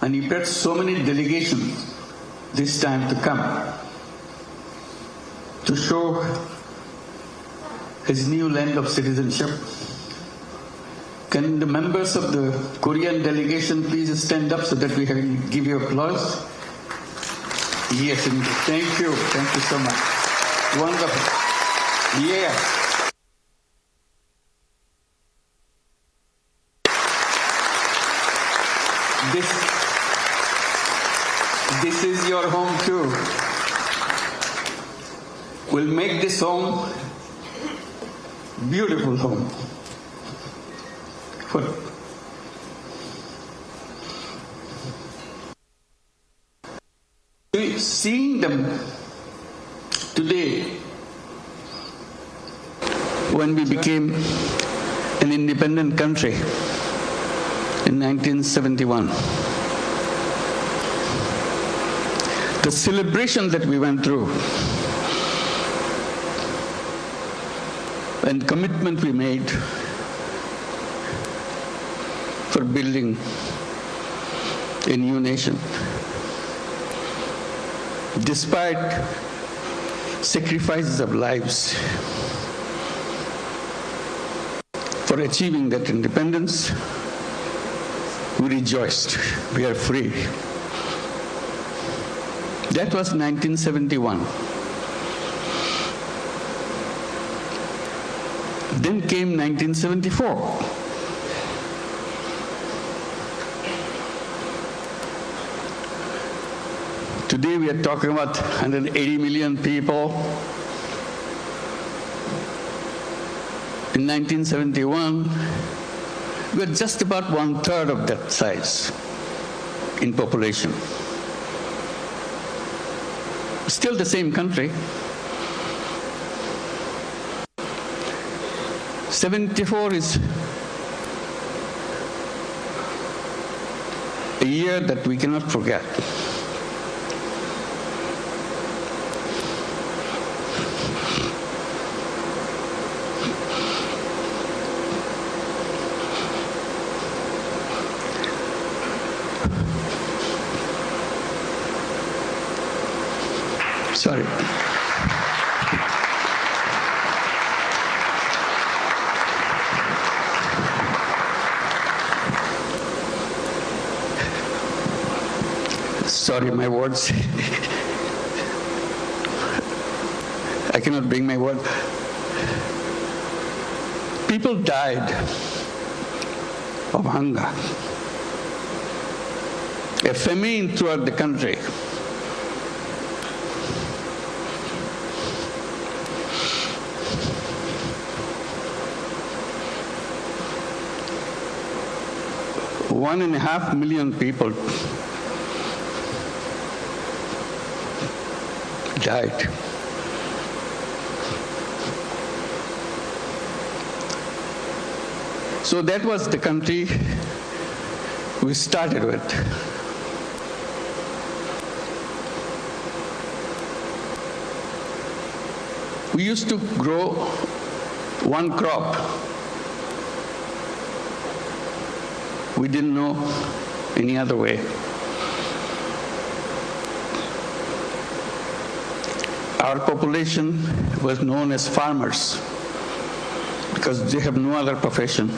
And he prepared so many delegations this time to come to show his new land of citizenship. Can the members of the Korean delegation please stand up so that we can give you applause? Yes, indeed. Thank you. Thank you so much. Wonderful. Yeah. This is your home too. We'll make this home beautiful home. Seeing them today, when we became an independent country in 1971, the celebration that we went through and commitment we made for building a new nation, despite sacrifices of lives for achieving that independence, we rejoiced. We are free. That was 1971. Then came 1974. Today we are talking about 180 million people. In 1971, we were just about 1/3 of that size in population. Still the same country. 74 is a year that we cannot forget. Sorry. Sorry, my words. I cannot bring my word. People died of hunger. A famine throughout the country. One and a half million people died. So that was the country we started with. We used to grow one crop. We didn't know any other way. Our population was known as farmers because they have no other profession.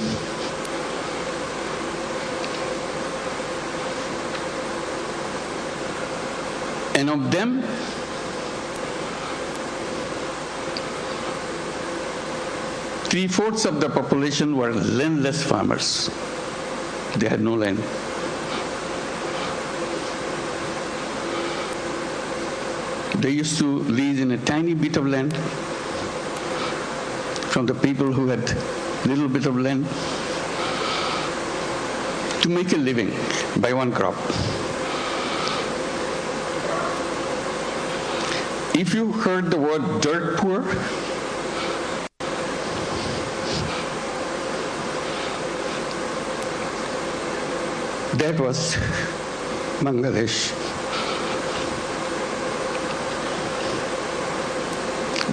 And of them, three-fourths of the population were landless farmers. They had no land. They used to lease in a tiny bit of land from the people who had little bit of land to make a living by one crop. If you heard the word dirt poor, that was Bangladesh.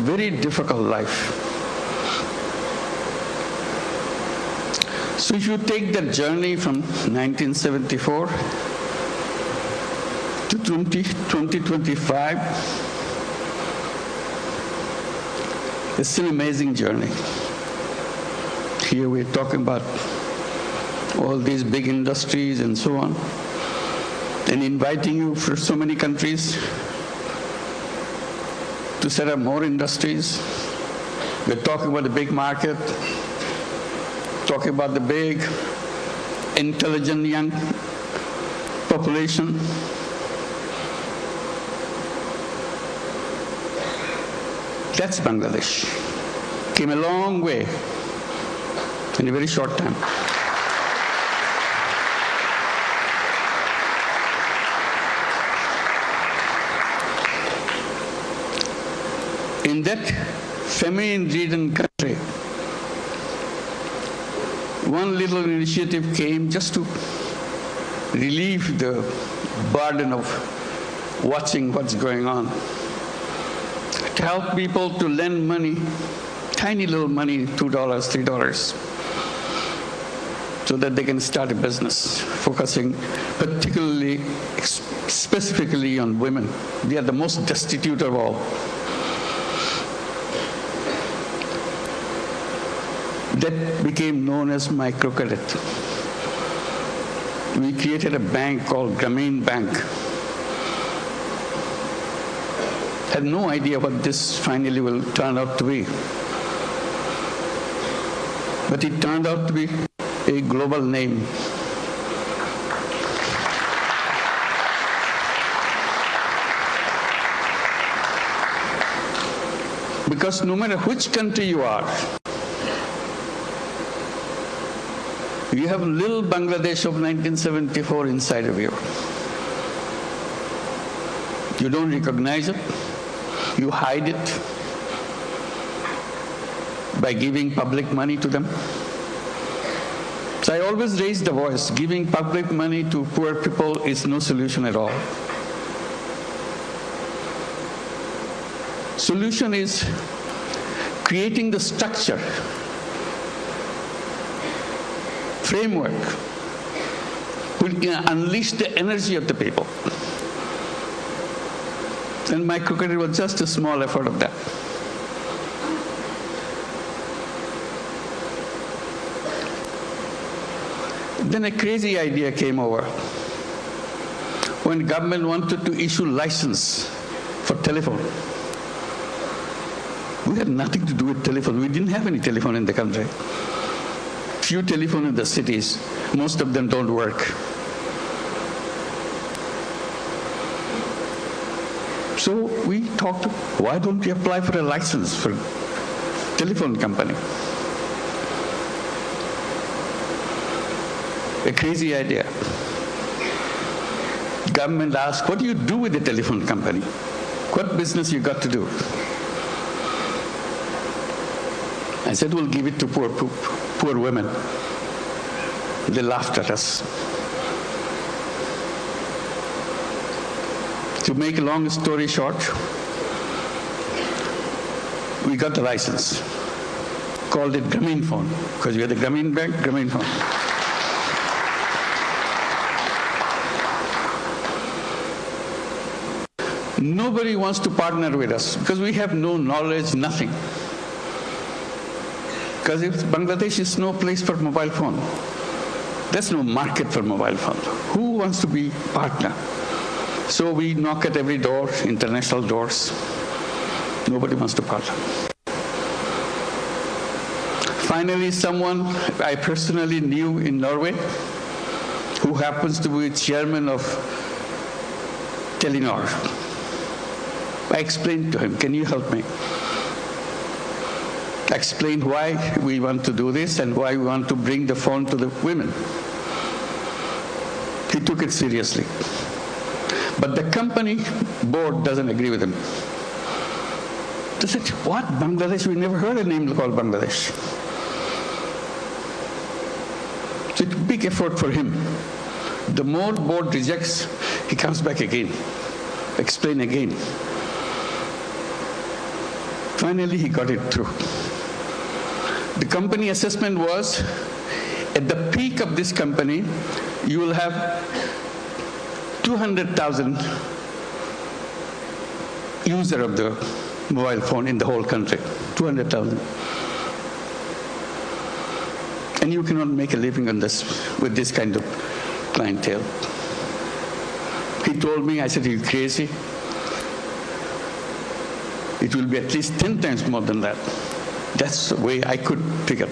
Very difficult life. So if you take that journey from 1974 to 2025. It's an amazing journey. Here we're talking about all these big industries and so on, and inviting you for so many countries to set up more industries. We're talking about the big market, talking about the big, intelligent young population. That's Bangladesh. Came a long way in a very short time. In that famine-ridden country, one little initiative came just to relieve the burden of watching what's going on, to help people to lend money, tiny little money, $2, $3, so that they can start a business, focusing particularly, specifically on women. They are the most destitute of all. That became known as microcredit. We created a bank called Famine Bank. Had no idea what this finally will turn out to be. But it turned out to be a global name. Because no matter which country you are, you have little Bangladesh of 1974 inside of you. You don't recognize it. You hide it by giving public money to them. So I always raise the voice. Giving public money to poor people is no solution at all. Solution is creating the structure, framework, will unleash the energy of the people. And microcredit was just a small effort of that. Then a crazy idea came over. When government wanted to issue license for telephone, we had nothing to do with telephone. We didn't have any telephone in the country. Few telephone in the cities, most of them don't work. So we talked, why don't we apply for a license for telephone company? A crazy idea. Government asked, what do you do with the telephone company? What business you got to do? I said, we'll give it to poor women. They laughed at us. To make a long story short, we got the license, called it Grameen Phone, because we had the Grameen Bank, Grameen Phone. Nobody wants to partner with us because we have no knowledge, nothing. Because if Bangladesh is no place for mobile phone, there's no market for mobile phone. Who wants to be partner? So we knock at every door, international doors. Nobody wants to partner. Finally, someone I personally knew in Norway, who happens to be chairman of Telenor. I explained to him, can you help me? I explained why we want to do this and why we want to bring the phone to the women. He took it seriously. But the company board doesn't agree with him. They said, what, Bangladesh? We never heard a name called Bangladesh. So it's a big effort for him. The more board rejects, he comes back again, explain again. Finally, he got it through. The company assessment was, at the peak of this company, you will have 200,000 user of the mobile phone in the whole country, 200,000. And you cannot make a living on this with this kind of clientele. He told me, I said, are you crazy? It will be at least 10 times more than that. That's the way I could figure.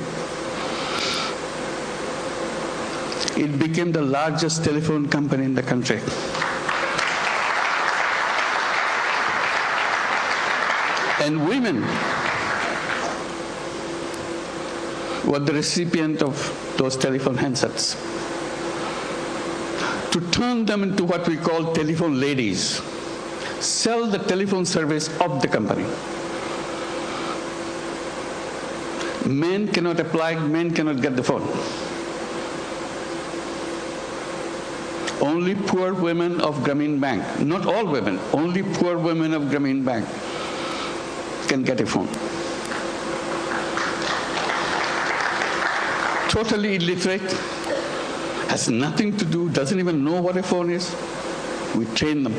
It became the largest telephone company in the country. And women were the recipient of those telephone handsets. To turn them into what we call telephone ladies, sell the telephone service of the company. Men cannot apply, men cannot get the phone. Only poor women of Grameen Bank, not all women, only poor women of Grameen Bank can get a phone. Totally illiterate, has nothing to do, doesn't even know what a phone is. We train them.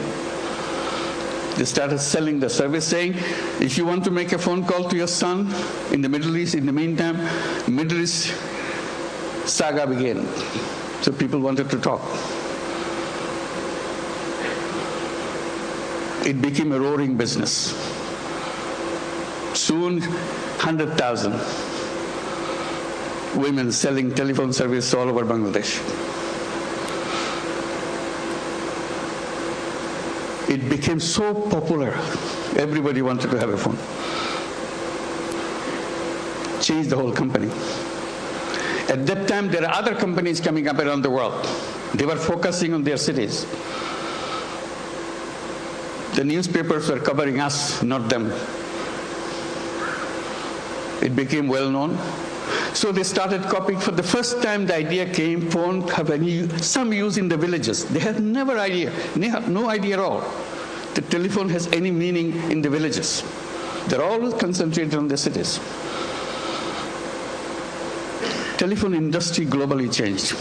They started selling the service, saying, if you want to make a phone call to your son in the Middle East, in the meantime, Middle East saga began. So people wanted to talk. It became a roaring business. Soon, 100,000 women selling telephone service all over Bangladesh. It became so popular, everybody wanted to have a phone. Changed the whole company. At that time, there are other companies coming up around the world. They were focusing on their cities. The newspapers were covering us, not them. It became well known. So they started copying. For the first time, the idea came, phone have some use in the villages. They had no idea at all. The telephone has any meaning in the villages. They're all concentrated on the cities. Telephone industry globally changed.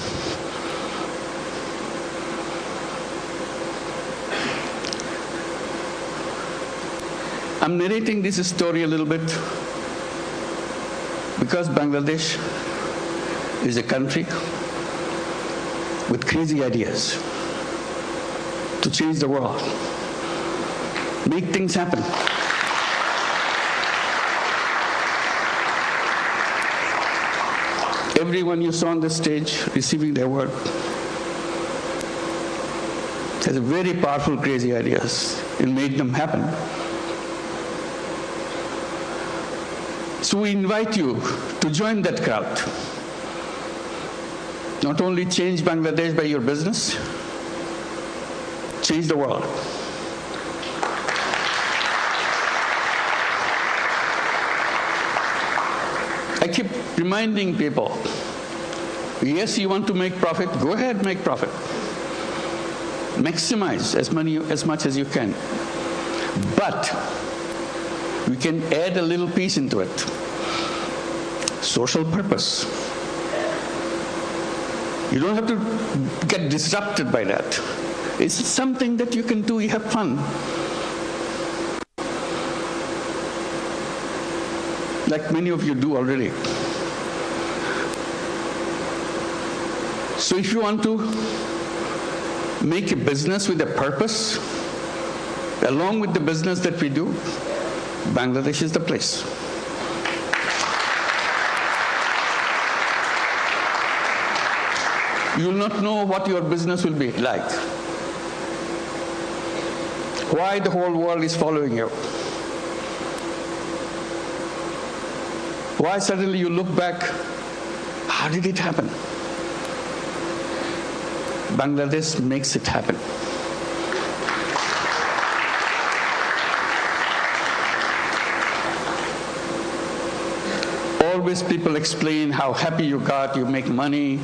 I'm narrating this story a little bit because Bangladesh is a country with crazy ideas to change the world, make things happen. Everyone you saw on the stage receiving the award has a very powerful, crazy ideas and made them happen. So we invite you to join that crowd. Not only change Bangladesh by your business, change the world. I keep reminding people, yes, you want to make profit, go ahead, make profit. Maximize as much as you can. But we can add a little piece into it. Social purpose. You don't have to get disrupted by that. It's something that you can do, you have fun. Like many of you do already. So if you want to make a business with a purpose, along with the business that we do, Bangladesh is the place. You will not know what your business will be like. Why the whole world is following you. Why suddenly you look back, how did it happen? Bangladesh makes it happen. Always people explain how happy you got, you make money,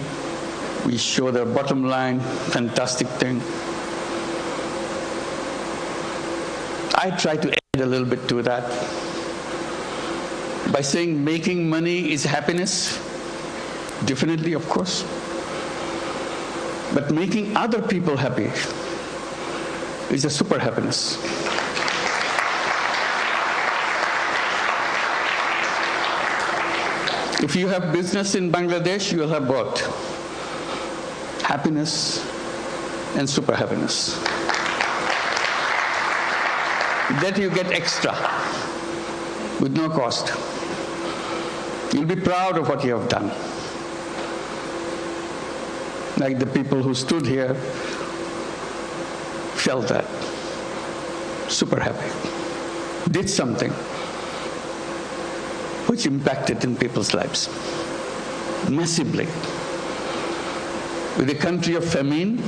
we show the bottom line, fantastic thing. I try to add a little bit to that by saying making money is happiness, definitely, of course, but making other people happy is a super happiness. If you have business in Bangladesh, you will have both happiness and super happiness. That you get extra with no cost. You'll be proud of what you have done. Like the people who stood here felt that. Super happy. Did something which impacted in people's lives massively. With the country of famine,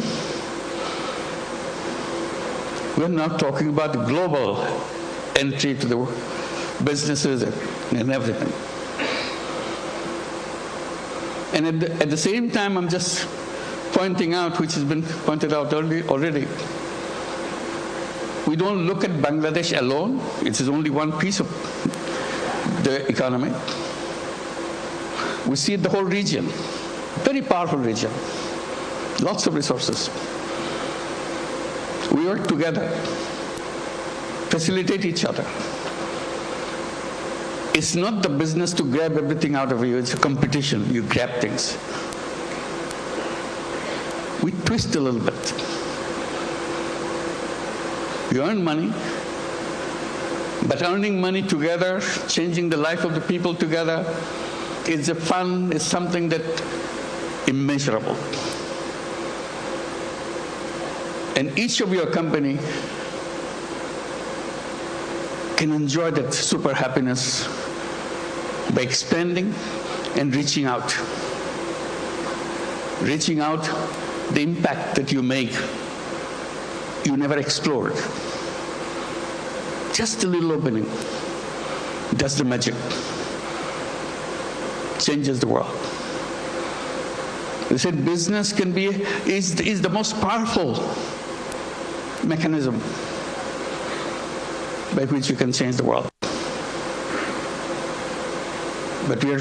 we're not talking about the global entry to the businesses and everything. And at the same time, I'm just pointing out, which has been pointed out already, we don't look at Bangladesh alone. It is only one piece of the economy. We see the whole region, very powerful region, lots of resources. We work together, facilitate each other. It's not the business to grab everything out of you, it's a competition, you grab things. We twist a little bit. You earn money, but earning money together, changing the life of the people together, is a fun, is something that immeasurable. And each of your company can enjoy that super happiness by expanding and reaching out. Reaching out, the impact that you make, you never explored. Just a little opening does the magic, changes the world. They said business is the most powerful mechanism by which you can change the world. But we are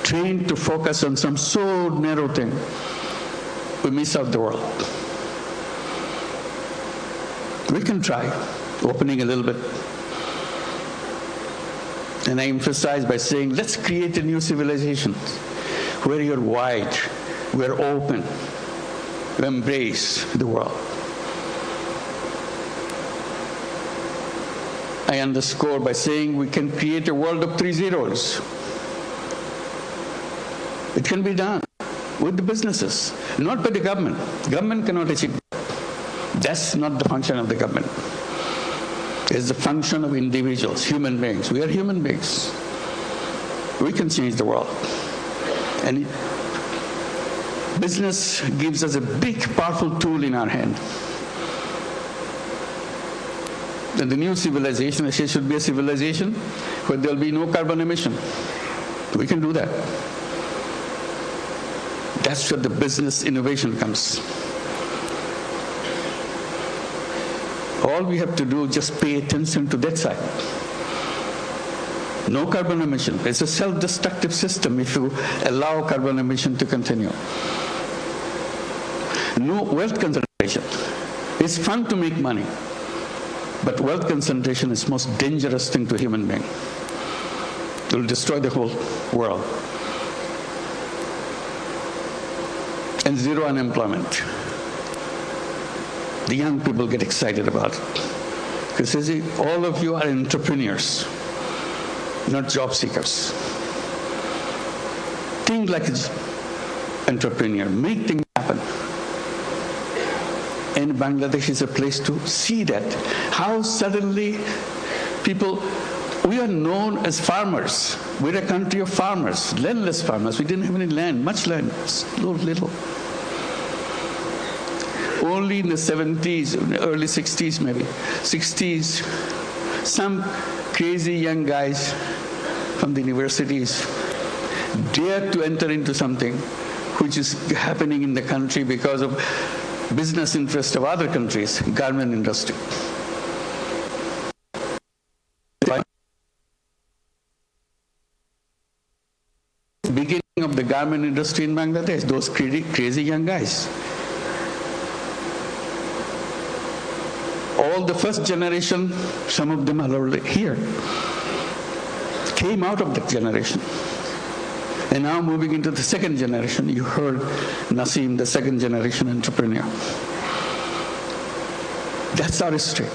trained to focus on some so narrow thing, we miss out the world. We can try opening a little bit. And I emphasize by saying, let's create a new civilization where you're wide, we're open, we embrace the world. I underscore by saying we can create a world of 3 zeros. It can be done with the businesses, not by the government. Government cannot achieve that. That's not the function of the government. It's the function of individuals, human beings. We are human beings. We can change the world. And business gives us a big, powerful tool in our hand. And the new civilization, I say, should be a civilization where there'll be no carbon emission. We can do that. That's where the business innovation comes. All we have to do is just pay attention to that side. No carbon emission. It's a self-destructive system if you allow carbon emission to continue. No wealth concentration. It's fun to make money, but wealth concentration is the most dangerous thing to a human being. It will destroy the whole world. And zero unemployment. The young people get excited about it. Because all of you are entrepreneurs, not job seekers. Think like an entrepreneur, make things happen. And Bangladesh is a place to see that. How suddenly people, we are known as farmers. We're a country of farmers, landless farmers. We didn't have any land, much land, little. Only in the 70s, early 60s maybe, 60s, some crazy young guys from the universities dared to enter into something which is happening in the country because of business interest of other countries, garment industry. Beginning of the garment industry in Bangladesh, those crazy young guys. All the first generation, some of them are already here, came out of that generation. And now moving into the second generation, you heard Naseem, the second generation entrepreneur. That's our history.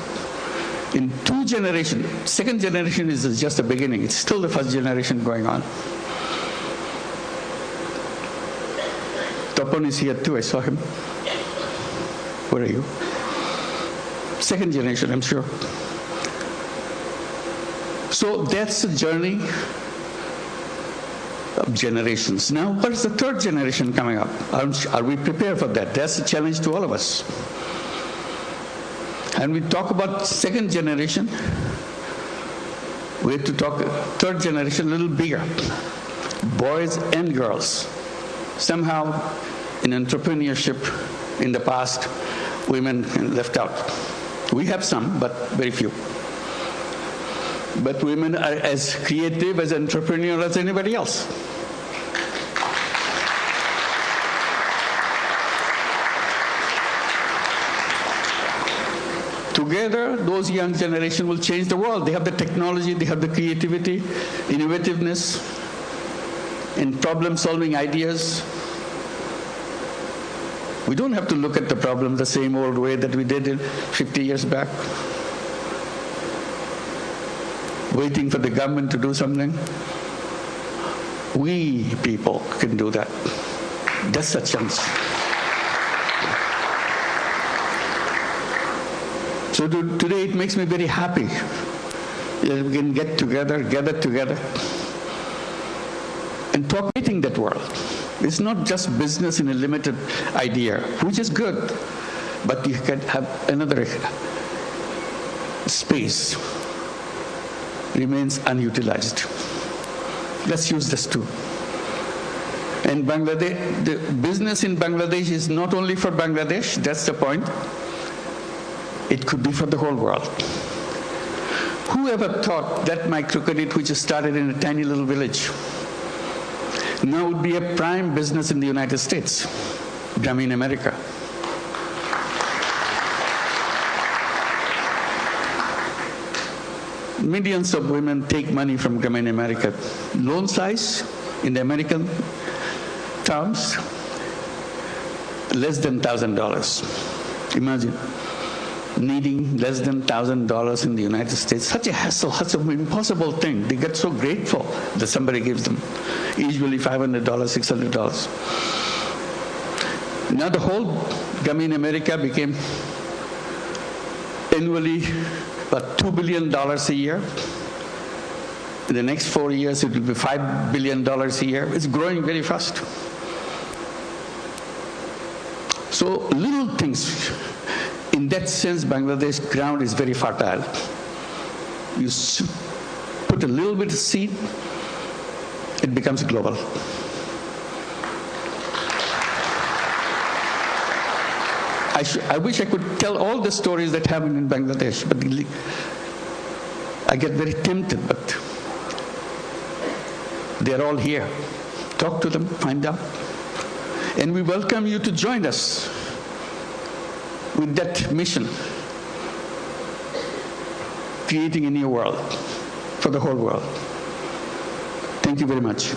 In 2 generations, second generation is just the beginning. It's still the first generation going on. Topon is here too, I saw him. Where are you? Second generation, I'm sure. So that's the journey of generations. Now, what is the third generation coming up? Are we prepared for that? That's a challenge to all of us. And we talk about second generation, we have to talk third generation a little bigger. Boys and girls. Somehow, in entrepreneurship in the past, women left out. We have some, but very few. But women are as creative, as entrepreneur as anybody else. Together, those young generation will change the world. They have the technology, they have the creativity, innovativeness, and problem-solving ideas. We don't have to look at the problem the same old way that we did it 50 years back, waiting for the government to do something. We people can do that. That's a chance. So today it makes me very happy that we can gather together, and talk creating that world. It's not just business in a limited idea, which is good, but you can have another space remains unutilized. Let's use this too. And Bangladesh, the business in Bangladesh is not only for Bangladesh, that's the point. It could be for the whole world. Whoever thought that microcredit, which started in a tiny little village, now would be a prime business in the United States, Famine, America. Millions of women take money from Famine, America. Loan size in the American terms, less than $1,000. Imagine needing less than $1,000 in the United States. Such a hassle, such an impossible thing. They get so grateful that somebody gives them, usually $500, $600. Now the whole Famine America became annually about $2 billion a year. In the next 4 years, it will be $5 billion a year. It's growing very fast. So little things. In that sense, Bangladesh ground is very fertile. You put a little bit of seed, it becomes global. I wish I could tell all the stories that happen in Bangladesh, but I get very tempted, but they're all here. Talk to them, find out. And we welcome you to join us with that mission, creating a new world for the whole world. Thank you very much.